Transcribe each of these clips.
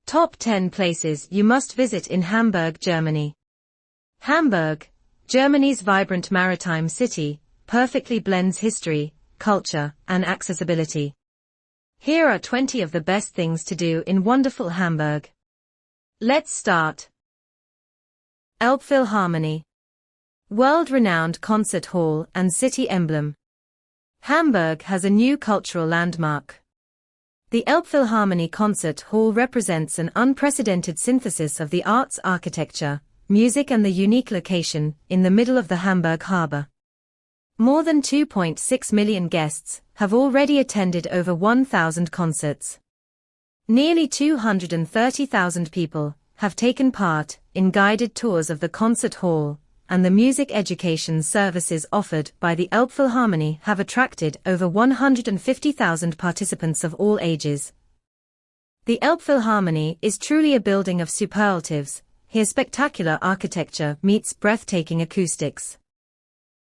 Top 10 places you must visit in Hamburg, Germany. Hamburg, Germany's vibrant maritime city, perfectly blends history, culture, and accessibility. Here are 20 of the best things to do in wonderful Hamburg. Let's start. Elbphilharmonie. World-renowned concert hall and city emblem. Hamburg has a new cultural landmark. The Elbphilharmonie Concert Hall represents an unprecedented synthesis of the arts, architecture, music and the unique location in the middle of the Hamburg harbour. More than 2.6 million guests have already attended over 1,000 concerts. Nearly 230,000 people have taken part in guided tours of the concert hall, and the music education services offered by the Elbphilharmonie have attracted over 150,000 participants of all ages. The Elbphilharmonie is truly a building of superlatives. Here spectacular architecture meets breathtaking acoustics.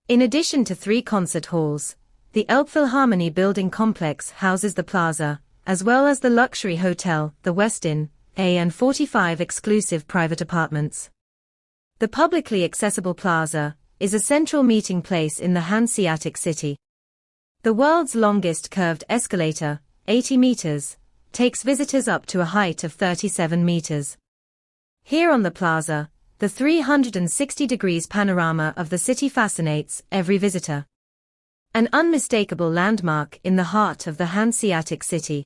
In addition to 3 concert halls, the Elbphilharmonie building complex houses the plaza, as well as the luxury hotel, the Westin, and 45 exclusive private apartments. The publicly accessible plaza is a central meeting place in the Hanseatic city. The world's longest curved escalator, 80 meters, takes visitors up to a height of 37 meters. Here on the plaza, the 360 degrees panorama of the city fascinates every visitor. An unmistakable landmark in the heart of the Hanseatic city.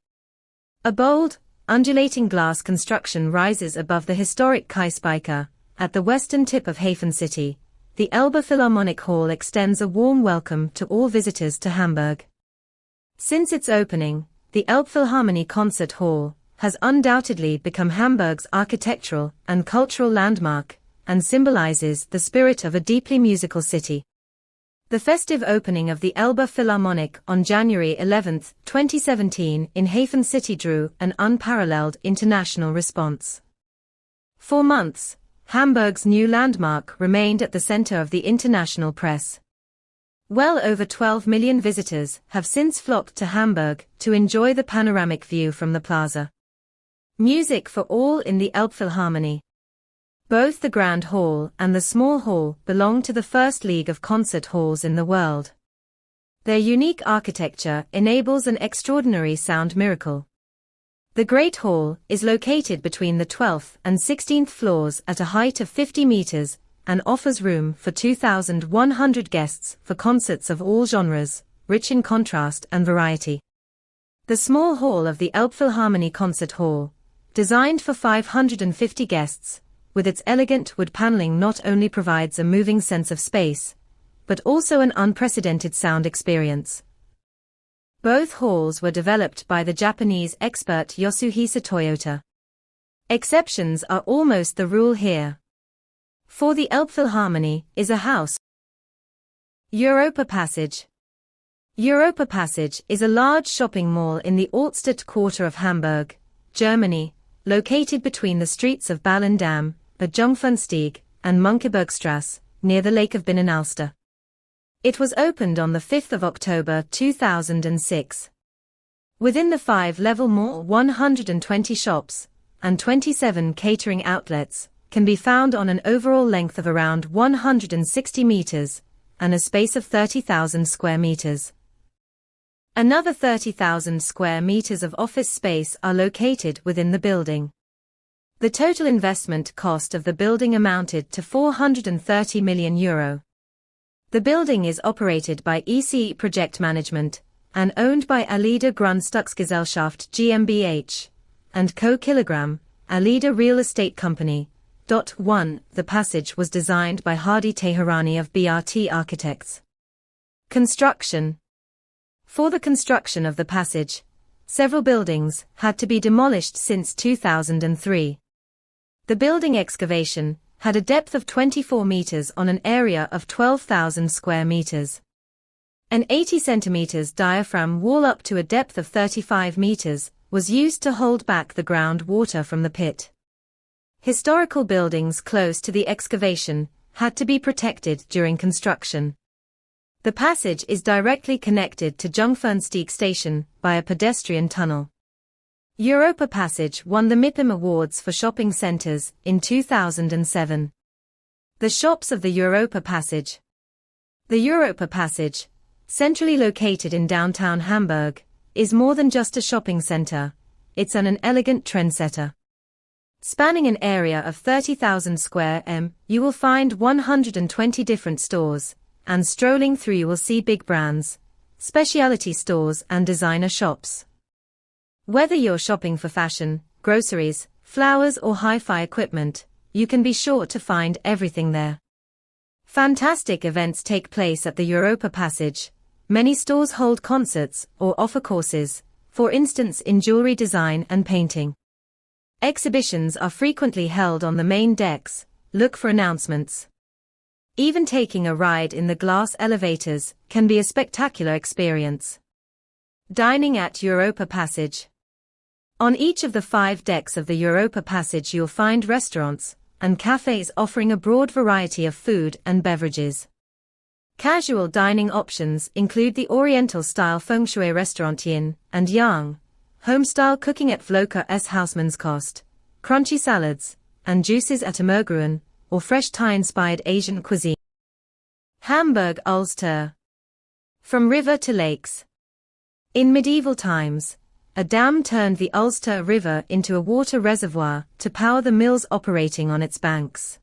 A bold, undulating glass construction rises above the historic Kaispeicher. At the western tip of Hafen City, the Elbe Philharmonic Hall extends a warm welcome to all visitors to Hamburg. Since its opening, the Elbphilharmonie Concert Hall has undoubtedly become Hamburg's architectural and cultural landmark, and symbolizes the spirit of a deeply musical city. The festive opening of the Elbe Philharmonic on January 11, 2017 in Hafen City drew an unparalleled international response. For months, Hamburg's new landmark remained at the center of the international press. Well over 12 million visitors have since flocked to Hamburg to enjoy the panoramic view from the plaza. Music for all in the Elbphilharmonie. Both the Grand Hall and the Small Hall belong to the first league of concert halls in the world. Their unique architecture enables an extraordinary sound miracle. The Great Hall is located between the 12th and 16th floors at a height of 50 meters and offers room for 2,100 guests for concerts of all genres, rich in contrast and variety. The Small Hall of the Elbphilharmonie Concert Hall, designed for 550 guests, with its elegant wood paneling not only provides a moving sense of space, but also an unprecedented sound experience. Both halls were developed by the Japanese expert Yasuhisa Toyota. Exceptions are almost the rule here. For the Elbphilharmonie is a house. Europa Passage. Europa Passage is a large shopping mall in the Altstadt quarter of Hamburg, Germany, located between the streets of Ballendam, Bad Jungfernstieg, and Mönckebergstrasse, near the Lake of Binnenalster. It was opened on the 5th of October 2006. Within the 5-level mall 120 shops, and 27 catering outlets, can be found on an overall length of around 160 meters, and a space of 30,000 square meters. Another 30,000 square meters of office space are located within the building. The total investment cost of the building amounted to €430 million. The building is operated by ECE Project Management, and owned by Alida Grundstücksgesellschaft GmbH, and Co. Kilogramm, Alida Real Estate Company. 1. The passage was designed by Hadi Teherani of BRT Architects. Construction. For the construction of the passage, several buildings had to be demolished since 2003. The building excavation had a depth of 24 meters on an area of 12,000 square meters. An 80 centimeters diaphragm wall up to a depth of 35 meters was used to hold back the ground water from the pit. Historical buildings close to the excavation had to be protected during construction. The passage is directly connected to Jungfernstieg station by a pedestrian tunnel. Europa Passage won the MIPIM Awards for Shopping Centres in 2007. The shops of the Europa Passage. The Europa Passage, centrally located in downtown Hamburg, is more than just a shopping centre, it's an elegant trendsetter. Spanning an area of 30,000 square m, you will find 120 different stores, and strolling through you will see big brands, specialty stores and designer shops. Whether you're shopping for fashion, groceries, flowers or hi-fi equipment, you can be sure to find everything there. Fantastic events take place at the Europa Passage. Many stores hold concerts or offer courses, for instance in jewelry design and painting. Exhibitions are frequently held on the main decks, look for announcements. Even taking a ride in the glass elevators can be a spectacular experience. Dining at Europa Passage. On each of the 5 decks of the Europa Passage you'll find restaurants and cafes offering a broad variety of food and beverages. Casual dining options include the Oriental-style feng shui restaurant Yin and Yang, home-style cooking at Vloker S. Hausmannskost, crunchy salads, and juices at Immergruen, or fresh Thai-inspired Asian cuisine. Hamburg Alster. From river to lakes. In medieval times, a dam turned the Alster River into a water reservoir to power the mills operating on its banks.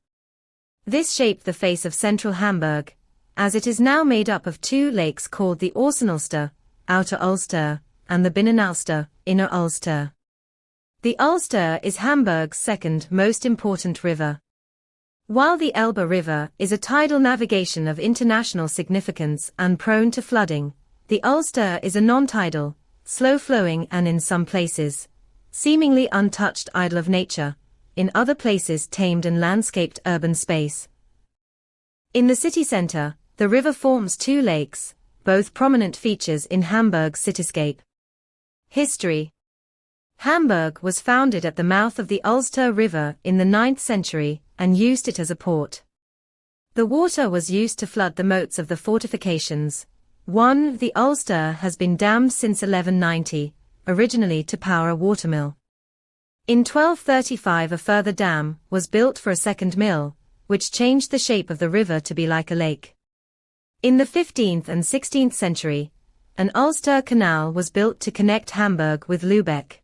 This shaped the face of central Hamburg, as it is now made up of 2 lakes called the Außenalster, Outer Ulster, and the Binnenalster, Inner Ulster. The Ulster is Hamburg's second most important river. While the Elbe River is a tidal navigation of international significance and prone to flooding, the Ulster is a non-tidal, slow-flowing and in some places, seemingly untouched idol of nature, in other places tamed and landscaped urban space. In the city centre, the river forms 2 lakes, both prominent features in Hamburg's cityscape. History. Hamburg was founded at the mouth of the Ulster River in the 9th century and used it as a port. The water was used to flood the moats of the fortifications. The Ulster has been dammed since 1190, originally to power a watermill. In 1235 a further dam was built for a second mill, which changed the shape of the river to be like a lake. In the 15th and 16th century, an Ulster Canal was built to connect Hamburg with Lübeck.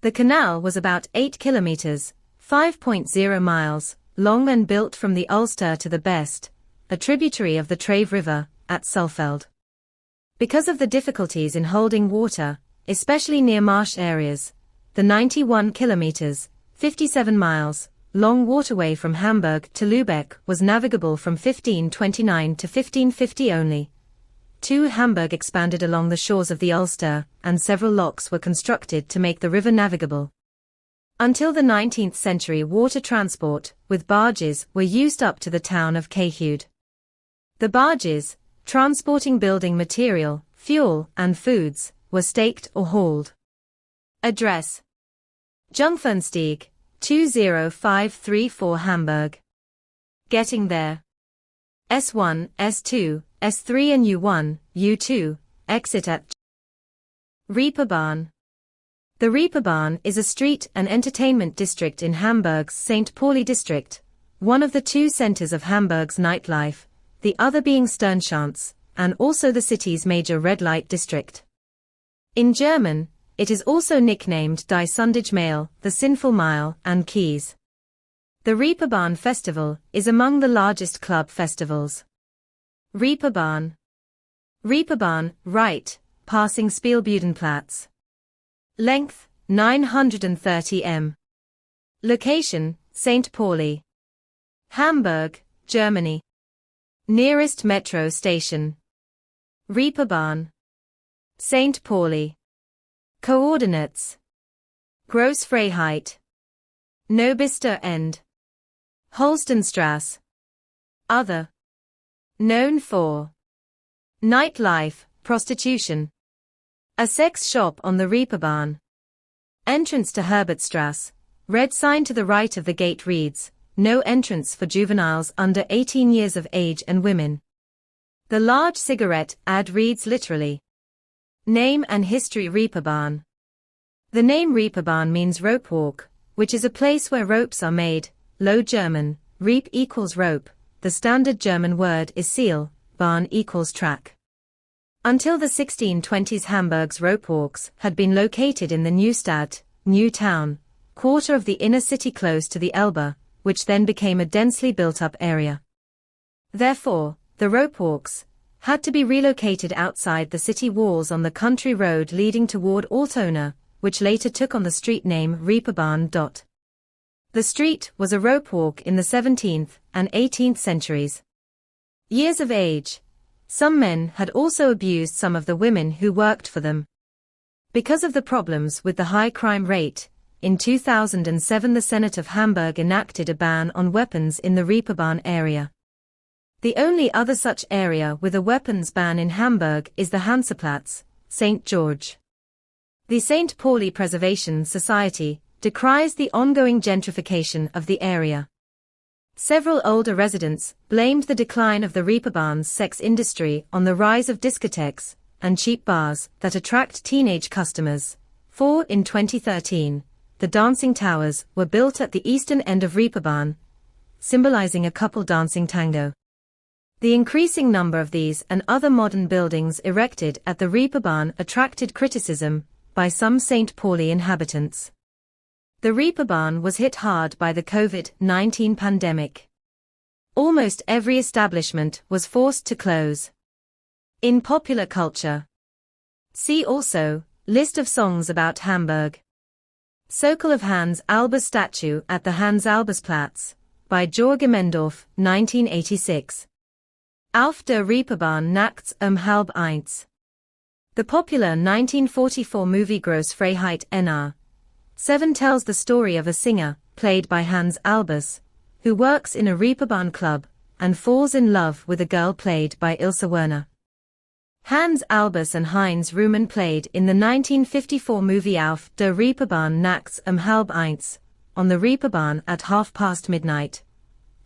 The canal was about 8 kilometers, 5.0 miles, long and built from the Ulster to the Best, a tributary of the Trave River, at Sulfeld. Because of the difficulties in holding water, especially near marsh areas, the 91 kilometers, 57 miles, long waterway from Hamburg to Lübeck was navigable from 1529 to 1550 only. Hamburg expanded along the shores of the Ulster, and several locks were constructed to make the river navigable. Until the 19th century water transport, with barges, were used up to the town of Cayhude. The barges, transporting building material, fuel, and foods, were staked or hauled. Address: Jungfernstieg, 20534 Hamburg. Getting there. S1, S2, S3 and U1, U2, exit at Reeperbahn. The Reeperbahn is a street and entertainment district in Hamburg's St. Pauli district, one of the 2 centers of Hamburg's nightlife, the other being Sternschanze, and also the city's major red light district. In German, it is also nicknamed Die Sündige, the Sinful Mile, and Kies. The Reeperbahn Festival is among the largest club festivals. Reeperbahn. Reeperbahn, right, passing Spielbudenplatz. Length, 930 m. Location, St. Pauli. Hamburg, Germany. Nearest metro station. Reeperbahn. St. Pauli. Coordinates. Grossfreiheit. Nobistor End. Holstenstrasse. Other. Known for nightlife, prostitution. A sex shop on the Reeperbahn. Entrance to Herbertstrasse. Red sign to the right of the gate reads, "No entrance for juveniles under 18 years of age and women." The large cigarette ad reads literally. Name and history: Reeperbahn. The name Reeperbahn means rope walk, which is a place where ropes are made. Low German, Reep equals rope, the standard German word is seal, Bahn equals track. Until the 1620s, Hamburg's rope walks had been located in the Neustadt, New Town, quarter of the inner city close to the Elbe, which then became a densely built-up area. Therefore, the rope walks had to be relocated outside the city walls on the country road leading toward Altona, which later took on the street name Reeperbahn. The street was a rope walk in the 17th and 18th centuries. Years of age. Some men had also abused some of the women who worked for them. Because of the problems with the high crime rate, in 2007 the Senate of Hamburg enacted a ban on weapons in the Reeperbahn area. The only other such area with a weapons ban in Hamburg is the Hansaplatz, St. George. The St. Pauli Preservation Society decries the ongoing gentrification of the area. Several older residents blamed the decline of the Reeperbahn's sex industry on the rise of discotheques and cheap bars that attract teenage customers. For in 2013, the dancing towers were built at the eastern end of Reeperbahn, symbolizing a couple dancing tango. The increasing number of these and other modern buildings erected at the Reeperbahn attracted criticism by some St. Pauli inhabitants. The Reeperbahn was hit hard by the COVID-19 pandemic. Almost every establishment was forced to close. In popular culture. See also, list of songs about Hamburg. Sokol of Hans Albers statue at the Hans Albers Platz, by Georg Emendorf, 1986. Auf der Reeperbahn nachts halb eins. The popular 1944 movie Grosse Freiheit NR 7 tells the story of a singer, played by Hans Albers, who works in a Reeperbahn club, and falls in love with a girl played by Ilse Werner. Hans Albers and Heinz Rühmann played in the 1954 movie Auf der Reeperbahn nachts halb eins, on the Reeperbahn at midnight,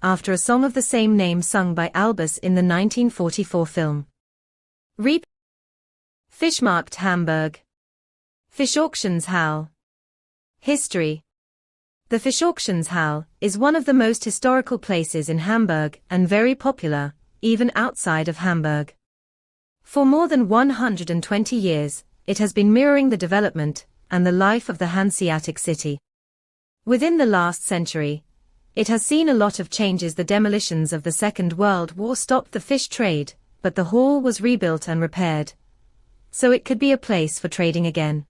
after a song of the same name sung by Albers in the 1944 film. Fischmarkt Hamburg. Fischauctionshalle. History. The Fischauctionshalle is one of the most historical places in Hamburg and very popular, even outside of Hamburg. For more than 120 years, it has been mirroring the development and the life of the Hanseatic city. Within the last century, it has seen a lot of changes. The demolitions of the Second World War stopped the fish trade, but the hall was rebuilt and repaired, so it could be a place for trading again.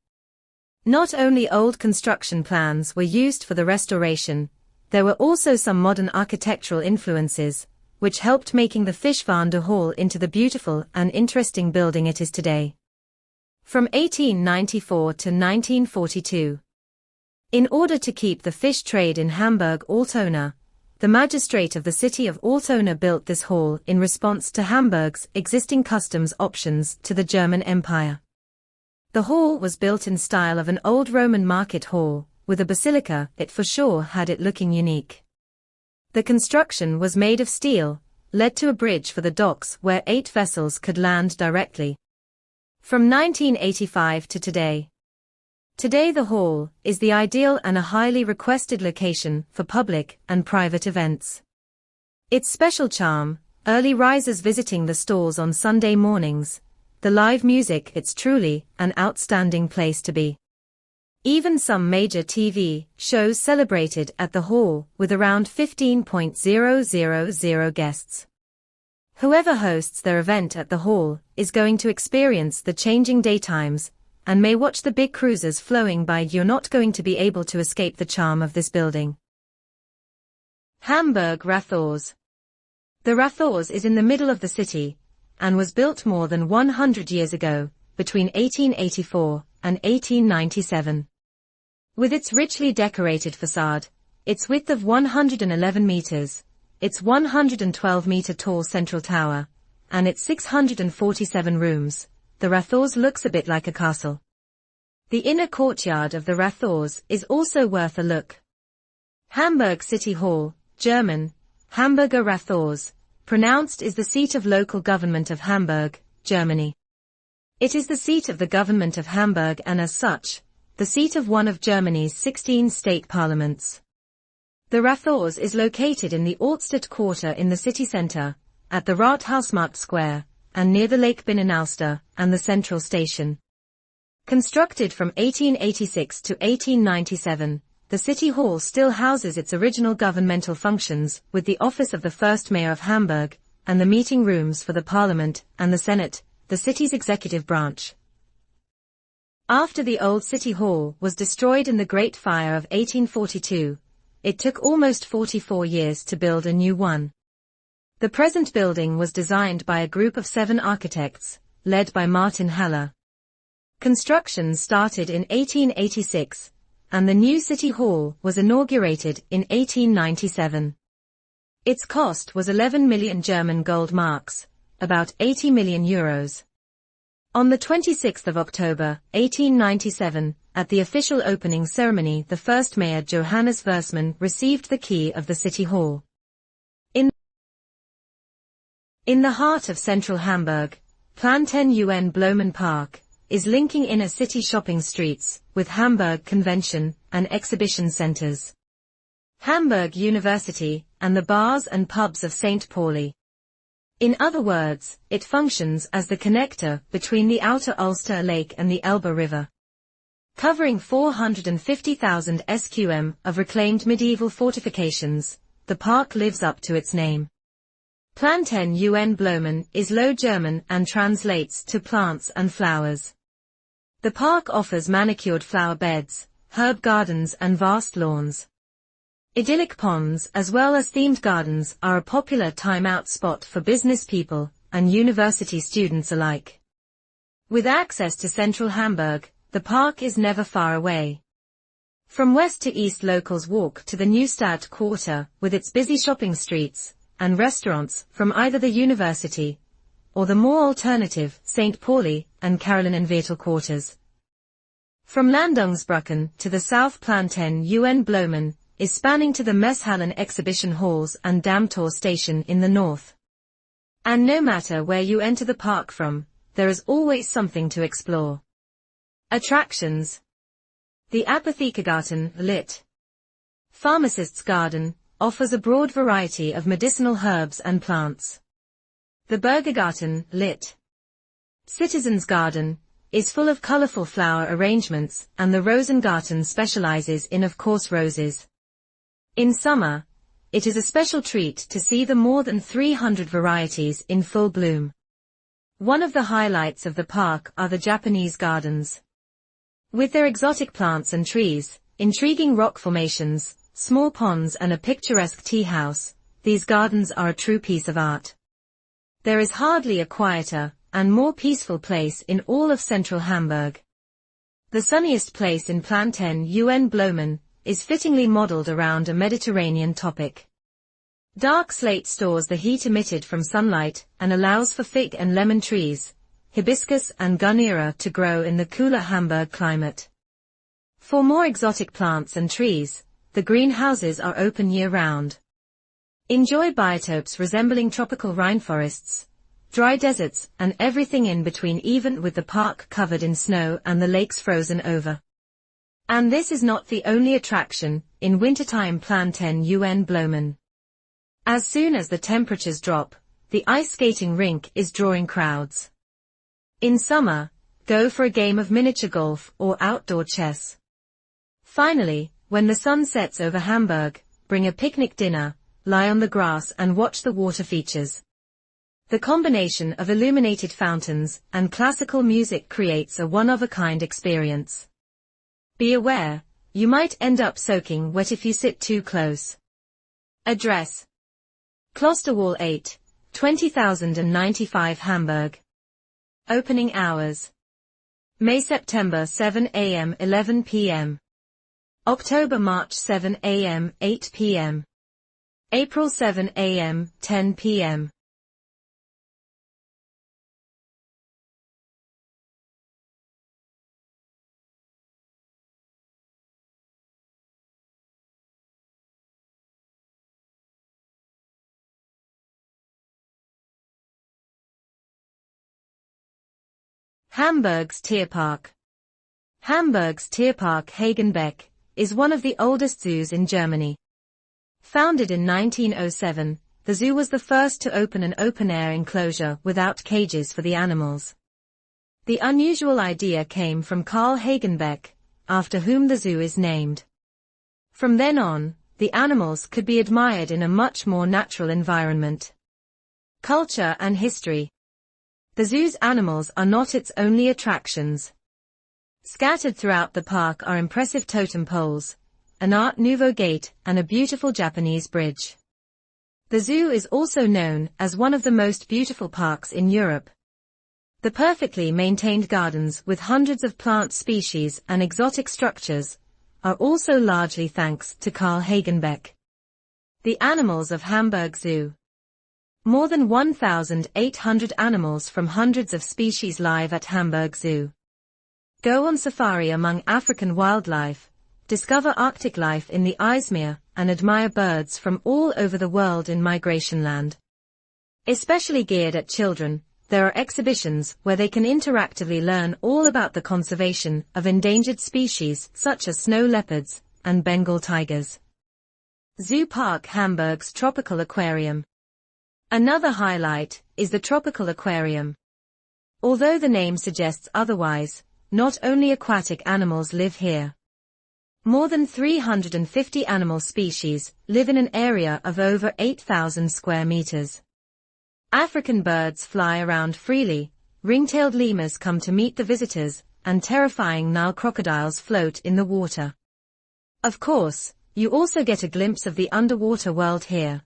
Not only old construction plans were used for the restoration, there were also some modern architectural influences, which helped making the Fischwande Hall into the beautiful and interesting building it is today. From 1894 to 1942. In order to keep the fish trade in Hamburg-Altona, the magistrate of the city of Altona built this hall in response to Hamburg's existing customs options to the German Empire. The hall was built in style of an old Roman market hall, with a basilica. It for sure had it looking unique. The construction was made of steel, led to a bridge for the docks where 8 vessels could land directly. From 1985 to today. Today the hall is the ideal and a highly requested location for public and private events. Its special charm, early risers visiting the stalls on Sunday mornings, the live music, it's truly an outstanding place to be. Even some major TV shows celebrated at the hall with around 15,000 guests. Whoever hosts their event at the hall is going to experience the changing daytimes and may watch the big cruisers flowing by. You're not going to be able to escape the charm of this building. Hamburg Rathaus. The Rathaus is in the middle of the city, and was built more than 100 years ago, between 1884 and 1897. With its richly decorated facade, its width of 111 meters, its 112-meter tall central tower, and its 647 rooms, the Rathaus looks a bit like a castle. The inner courtyard of the Rathaus is also worth a look. Hamburg City Hall, German, Hamburger Rathaus, pronounced, is the seat of local government of Hamburg, Germany. It is the seat of the government of Hamburg and as such, the seat of one of Germany's 16 state parliaments. The Rathaus is located in the Altstadt quarter in the city centre, at the Rathausmarkt Square, and near the Lake and Alster, and the central station. Constructed from 1886 to 1897, the City Hall still houses its original governmental functions, with the office of the first mayor of Hamburg, and the meeting rooms for the Parliament and the Senate, the city's executive branch. After the old City Hall was destroyed in the Great Fire of 1842, it took almost 44 years to build a new one. The present building was designed by a group of 7 architects, led by Martin Haller. Construction started in 1886, and the new City Hall was inaugurated in 1897. Its cost was 11 million German gold marks, about 80 million euros. On the 26th of October, 1897, at the official opening ceremony, the first mayor Johannes Versmann received the key of the City Hall. In the heart of central Hamburg, Planten UN Blumen Park is linking inner city shopping streets with Hamburg convention and exhibition centers, Hamburg University, and the bars and pubs of St. Pauli. In other words, it functions as the connector between the outer Ulster Lake and the Elbe River. Covering 450,000 sqm of reclaimed medieval fortifications, the park lives up to its name. Planten UN Blumen is Low German and translates to plants and flowers. The park offers manicured flower beds, herb gardens and vast lawns. Idyllic ponds as well as themed gardens are a popular time-out spot for business people and university students alike. With access to central Hamburg, the park is never far away. From west to east, locals walk to the Neustadt quarter with its busy shopping streets and restaurants from either the university or the more alternative St. Pauli and Carolinenviertel quarters. From Landungsbrücken to the south, Planten UN Blumen is spanning to the Messhallen exhibition halls and Damtor station in the north. And no matter where you enter the park from, there is always something to explore. Attractions. The Apothekergarten, lit. Pharmacist's Garden, offers a broad variety of medicinal herbs and plants. The Burgergarten, lit. Citizens' Garden, is full of colourful flower arrangements, and the Rosengarten specializes in, of course, roses. In summer, it is a special treat to see the more than 300 varieties in full bloom. One of the highlights of the park are the Japanese gardens. With their exotic plants and trees, intriguing rock formations, small ponds and a picturesque tea house, these gardens are a true piece of art. There is hardly a quieter and more peaceful place in all of central Hamburg. The sunniest place in Planten UN Blumen is fittingly modeled around a Mediterranean topic. Dark slate stores the heat emitted from sunlight and allows for fig and lemon trees, hibiscus and gunnera to grow in the cooler Hamburg climate. For more exotic plants and trees, the greenhouses are open year-round. Enjoy biotopes resembling tropical rainforests, dry deserts, and everything in between, even with the park covered in snow and the lakes frozen over. And this is not the only attraction in wintertime Planten UN Blumen. As soon as the temperatures drop, the ice skating rink is drawing crowds. In summer, go for a game of miniature golf or outdoor chess. Finally, when the sun sets over Hamburg, bring a picnic dinner, lie on the grass and watch the water features. The combination of illuminated fountains and classical music creates a one-of-a-kind experience. Be aware, you might end up soaking wet if you sit too close. Address: Klosterwall 8, 20,095 Hamburg. Opening hours: May-September 7 a.m. 11 p.m. October-March 7 a.m. 8 p.m. April 7 a.m. 10 p.m. Hamburg's Tierpark. Hamburg's Tierpark Hagenbeck is one of the oldest zoos in Germany. Founded in 1907, the zoo was the first to open an open-air enclosure without cages for the animals. The unusual idea came from Karl Hagenbeck, after whom the zoo is named. From then on, the animals could be admired in a much more natural environment. Culture and history. The zoo's animals are not its only attractions. Scattered throughout the park are impressive totem poles, an Art Nouveau gate, and a beautiful Japanese bridge. The zoo is also known as one of the most beautiful parks in Europe. The perfectly maintained gardens with hundreds of plant species and exotic structures are also largely thanks to Karl Hagenbeck. The animals of Hamburg Zoo. More than 1,800 animals from hundreds of species live at Hamburg Zoo. Go on safari among African wildlife, discover Arctic life in the Eismeer, and admire birds from all over the world in migration land. Especially geared at children, there are exhibitions where they can interactively learn all about the conservation of endangered species such as snow leopards and Bengal tigers. Zoo Park Hamburg's Tropical Aquarium. Another highlight is the Tropical Aquarium. Although the name suggests otherwise, not only aquatic animals live here. More than 350 animal species live in an area of over 8,000 square meters. African birds fly around freely, ring-tailed lemurs come to meet the visitors, and terrifying Nile crocodiles float in the water. Of course, you also get a glimpse of the underwater world here.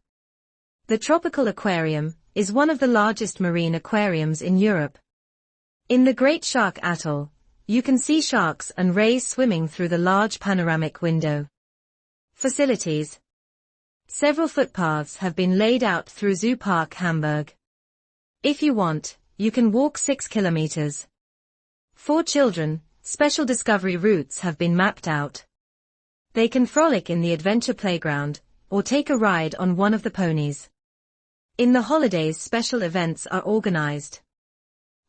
The Tropical Aquarium is one of the largest marine aquariums in Europe. In the Great Shark Atoll, you can see sharks and rays swimming through the large panoramic window. Facilities. Several footpaths have been laid out through Zoo Park Hamburg. If you want, you can walk 6 kilometers. For children, special discovery routes have been mapped out. They can frolic in the adventure playground, or take a ride on one of the ponies. In the holidays, special events are organized.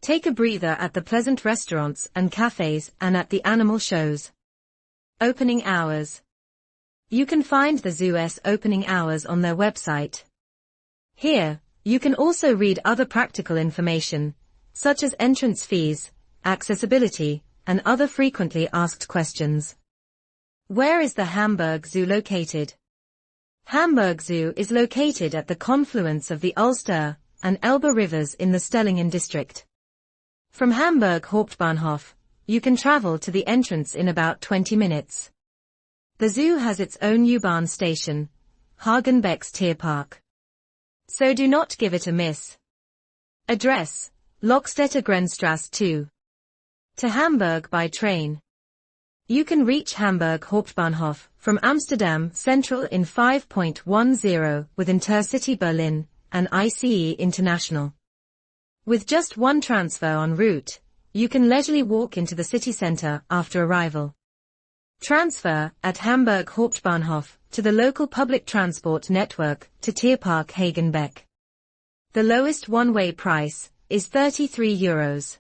Take a breather at the pleasant restaurants and cafes and at the animal shows. Opening hours. You can find the zoo's opening hours on their website. Here, you can also read other practical information, such as entrance fees, accessibility, and other frequently asked questions. Where is the Hamburg Zoo located? Hamburg Zoo is located at the confluence of the Alster and Elbe rivers in the Stellingen district. From Hamburg Hauptbahnhof, you can travel to the entrance in about 20 minutes. The zoo has its own U-Bahn station, Hagenbeck's Tierpark. So do not give it a miss. Address, Lokstetter Grenzstraße 2. To Hamburg by train. You can reach Hamburg Hauptbahnhof from Amsterdam Central in 5.10 with Intercity Berlin and ICE International. With just one transfer en route, you can leisurely walk into the city center after arrival. Transfer at Hamburg Hauptbahnhof to the local public transport network to Tierpark Hagenbeck. The lowest one-way price is €33.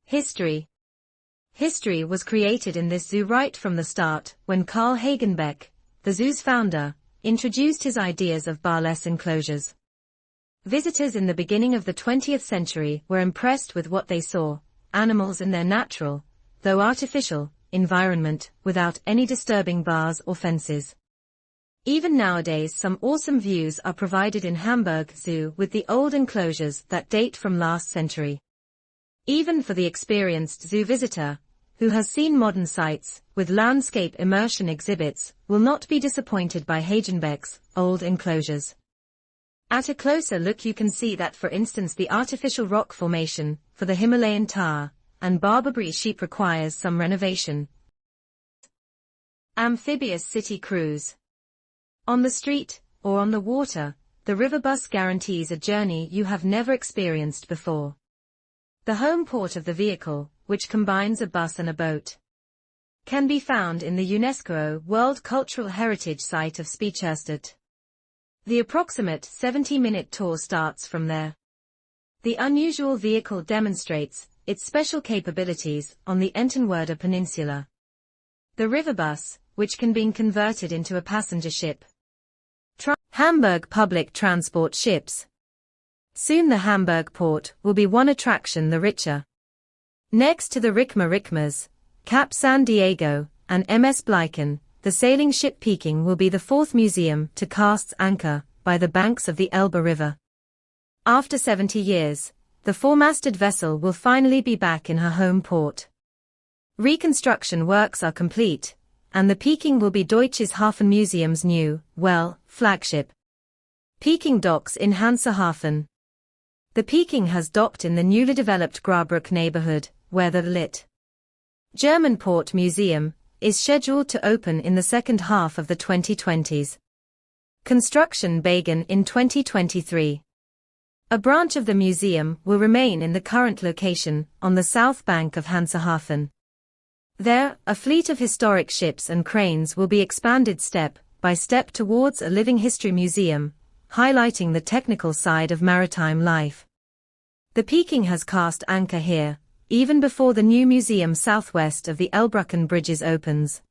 History. History was created in this zoo right from the start when Karl Hagenbeck, the zoo's founder, introduced his ideas of barless enclosures. Visitors in the beginning of the 20th century were impressed with what they saw, animals in their natural, though artificial, environment without any disturbing bars or fences. Even nowadays some awesome views are provided in Hamburg Zoo with the old enclosures that date from last century. Even for the experienced zoo visitor, who has seen modern sights with landscape immersion exhibits, will not be disappointed by Hagenbeck's old enclosures. At a closer look you can see that, for instance, the artificial rock formation for the Himalayan tar and Barbary sheep requires some renovation. Amphibious city cruise. On the street, or on the water, the river bus guarantees a journey you have never experienced before. The home port of the vehicle, which combines a bus and a boat, can be found in the UNESCO World Cultural Heritage Site of Spiecherstadt. The approximate 70-minute tour starts from there. The unusual vehicle demonstrates its special capabilities on the Ententwerder Peninsula. The river bus, which can be converted into a passenger ship. Hamburg public transport ships. Soon the Hamburg port will be one attraction the richer. Next to the Rickmers, Cap San Diego, and MS Bleichen, the sailing ship Peking will be the fourth museum to cast anchor by the banks of the Elbe River. After 70 years, the four-masted vessel will finally be back in her home port. Reconstruction works are complete, and the Peking will be Deutsches Hafenmuseum's new, flagship. Peking docks in Hansehafen. The Peking has docked in the newly developed Grabruck neighborhood, where the Lit. German Port Museum is scheduled to open in the second half of the 2020s. Construction began in 2023. A branch of the museum will remain in the current location on the south bank of Hansehafen. There, a fleet of historic ships and cranes will be expanded step by step towards a living history museum, highlighting the technical side of maritime life. The Peking has cast anchor here, even before the new museum southwest of the Elbbrücken bridges opens.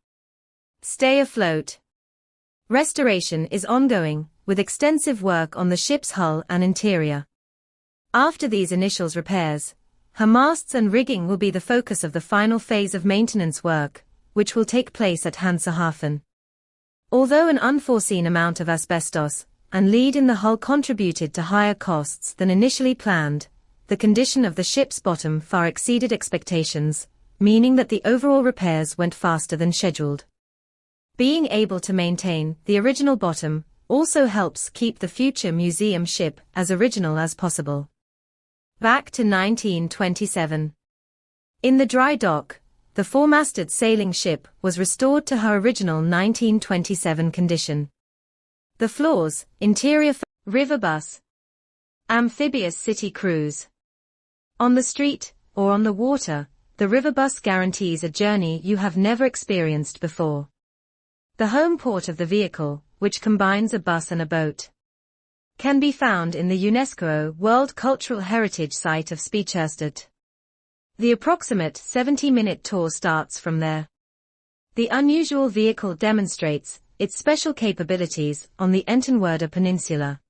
Stay afloat. Restoration is ongoing, with extensive work on the ship's hull and interior. After these initial repairs, her masts and rigging will be the focus of the final phase of maintenance work, which will take place at Hansehafen. Although an unforeseen amount of asbestos and lead in the hull contributed to higher costs than initially planned, the condition of the ship's bottom far exceeded expectations, meaning that the overall repairs went faster than scheduled. Being able to maintain the original bottom also helps keep the future museum ship as original as possible. Back to 1927. In the dry dock, the four-masted sailing ship was restored to her original 1927 condition. The floors, interior, river bus, amphibious city cruise. On the street, or on the water, the river bus guarantees a journey you have never experienced before. The home port of the vehicle, which combines a bus and a boat, can be found in the UNESCO World Cultural Heritage Site of Speicherstadt. The approximate 70-minute tour starts from there. The unusual vehicle demonstrates its special capabilities on the Ententwerder Peninsula.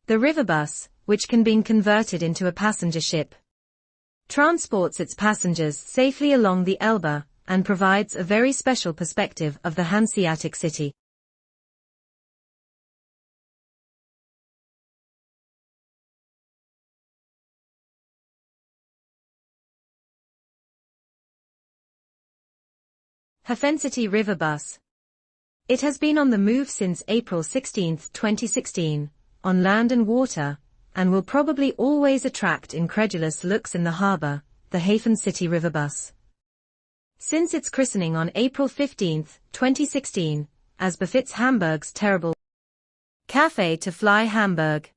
The river bus, which can be converted into a passenger ship, transports its passengers safely along the Elbe and provides a very special perspective of the Hanseatic city. Hafencity River Bus. It has been on the move since April 16, 2016, on land and water, and will probably always attract incredulous looks in the harbour, the Hafencity River Bus. Since its christening on April 15, 2016, as befits Hamburg's terrible Café to Fly Hamburg.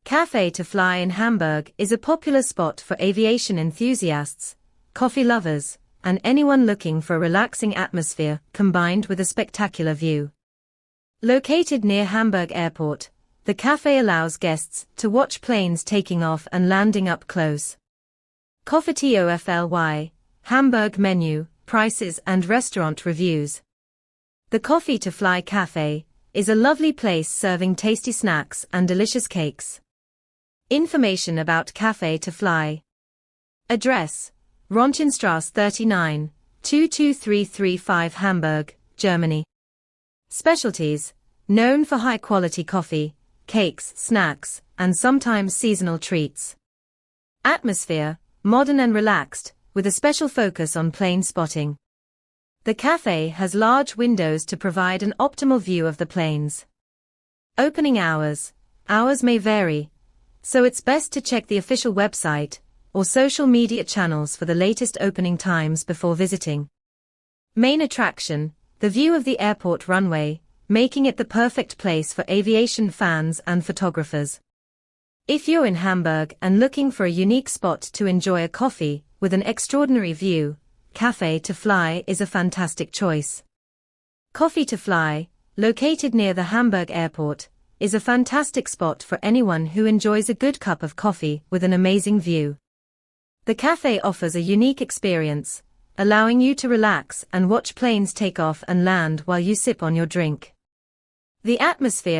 Café to Fly in Hamburg is a popular spot for aviation enthusiasts, coffee lovers, and anyone looking for a relaxing atmosphere combined with a spectacular view. Located near Hamburg Airport, the café allows guests to watch planes taking off and landing up close. Coffee to Fly, Hamburg menu, prices and restaurant reviews. The Coffee to Fly Café is a lovely place serving tasty snacks and delicious cakes. Information about Café to Fly. Address: Ronchenstrasse 39, 22335 Hamburg, Germany. Specialties: known for high-quality coffee, cakes, snacks, and sometimes seasonal treats. Atmosphere: modern and relaxed, with a special focus on plane spotting. The cafe has large windows to provide an optimal view of the planes. Opening hours. Hours may vary, so it's best to check the official website or social media channels for the latest opening times before visiting. Main attraction: the view of the airport runway, making it the perfect place for aviation fans and photographers. If you're in Hamburg and looking for a unique spot to enjoy a coffee with an extraordinary view, Café to Fly is a fantastic choice. Coffee to Fly, located near the Hamburg airport, is a fantastic spot for anyone who enjoys a good cup of coffee with an amazing view. The cafe offers a unique experience, allowing you to relax and watch planes take off and land while you sip on your drink. The atmosphere